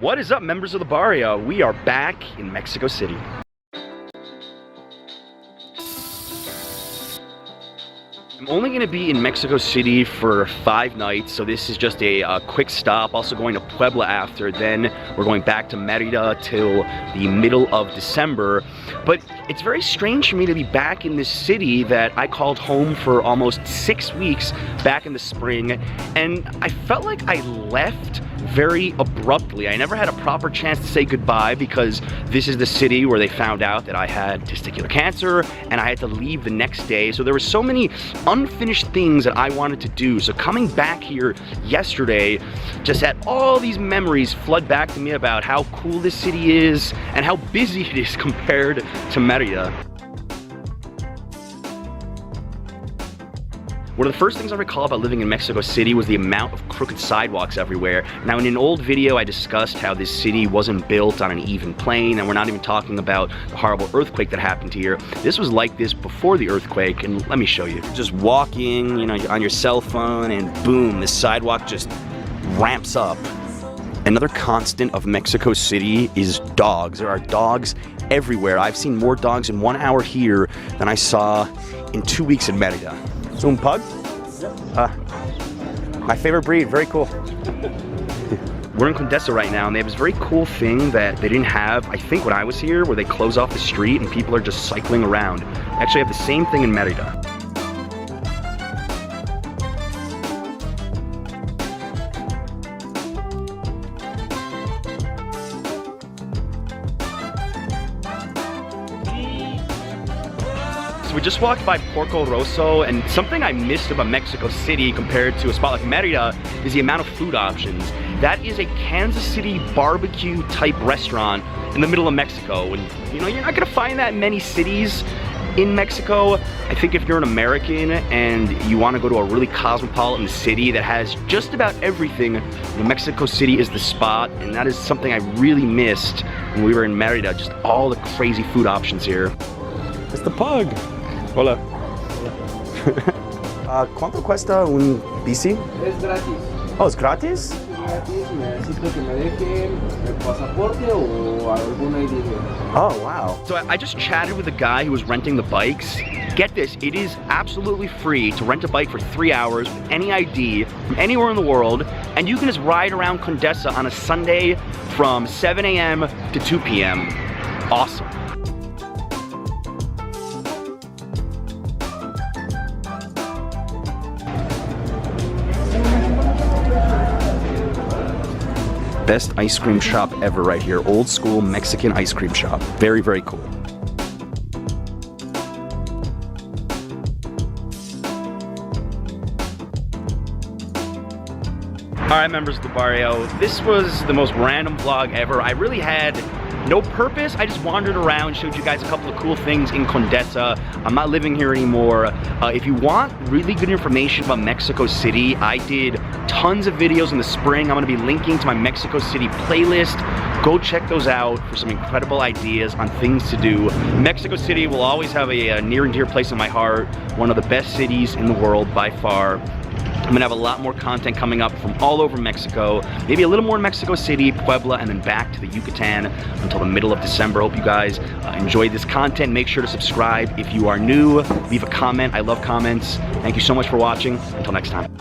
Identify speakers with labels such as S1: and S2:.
S1: What is up, members of the Barrio? We are back in Mexico City. I'm only going to be in Mexico City for 5 nights, so this is just a quick stop. Also going to Puebla after, then we're going back to Merida till the middle of December. But it's very strange for me to be back in this city that I called home for almost 6 weeks back in the spring, and I felt like I left very abruptly. I never had a proper chance to say goodbye because this is the city where they found out that I had testicular cancer and I had to leave the next day. So there were so many unfinished things that I wanted to do. So coming back here yesterday just had all these memories flood back to me about how cool this city is and how busy it is compared to Merida. One of the first things I recall about living in Mexico City was the amount of crooked sidewalks everywhere. Now, in an old video, I discussed how this city wasn't built on an even plane, and we're not even talking about the horrible earthquake that happened here. This was like this before the earthquake, and let me show you. Just walking, you know, on your cell phone, and boom, the sidewalk just ramps up. Another constant of Mexico City is dogs. There are dogs everywhere. I've seen more dogs in 1 hour here than I saw in 2 weeks in Merida. So un pug? My favorite breed, very cool. We're in Condesa right now, and they have this very cool thing that they didn't have, I think, when I was here, where they close off the street and people are just cycling around. They actually have the same thing in Merida. We just walked by Porco Rosso, and something I missed about Mexico City compared to a spot like Merida is the amount of food options. That is a Kansas City barbecue type restaurant in the middle of Mexico, and you know, you're not gonna find that in many cities in Mexico. I think if you're an American and you want to go to a really cosmopolitan city that has just about everything, Mexico City is the spot, and that is something I really missed when we were in Merida, just all the crazy food options here.
S2: It's the pug. Hola.
S1: ¿Cuánto cuesta un bici?
S3: Es gratis.
S1: Oh, it's gratis?
S3: Es gratis, necesito que me dejen el pasaporte o alguna ID.
S1: Oh, wow. So I just chatted with the guy who was renting the bikes. Get this, it is absolutely free to rent a bike for 3 hours with any ID from anywhere in the world, and you can just ride around Condesa on a Sunday from 7 a.m. to 2 p.m. Awesome. Best ice cream shop ever right here. Old school Mexican ice cream shop. Very, very cool. Alright, members of the Barrio, this was the most random vlog ever. I really had no purpose. I just wandered around, showed you guys a couple of cool things in Condesa. I'm not living here anymore. If you want really good information about Mexico City, I did tons of videos in the spring. I'm gonna be linking to my Mexico City playlist. Go check those out for some incredible ideas on things to do. Mexico City will always have a near and dear place in my heart. One of the best cities in the world by far. I'm gonna have a lot more content coming up from all over Mexico, maybe a little more in Mexico City, Puebla, and then back to the Yucatan until the middle of December. Hope you guys enjoyed this content. Make sure to subscribe if you are new. Leave a comment. I love comments. Thank you so much for watching. Until next time.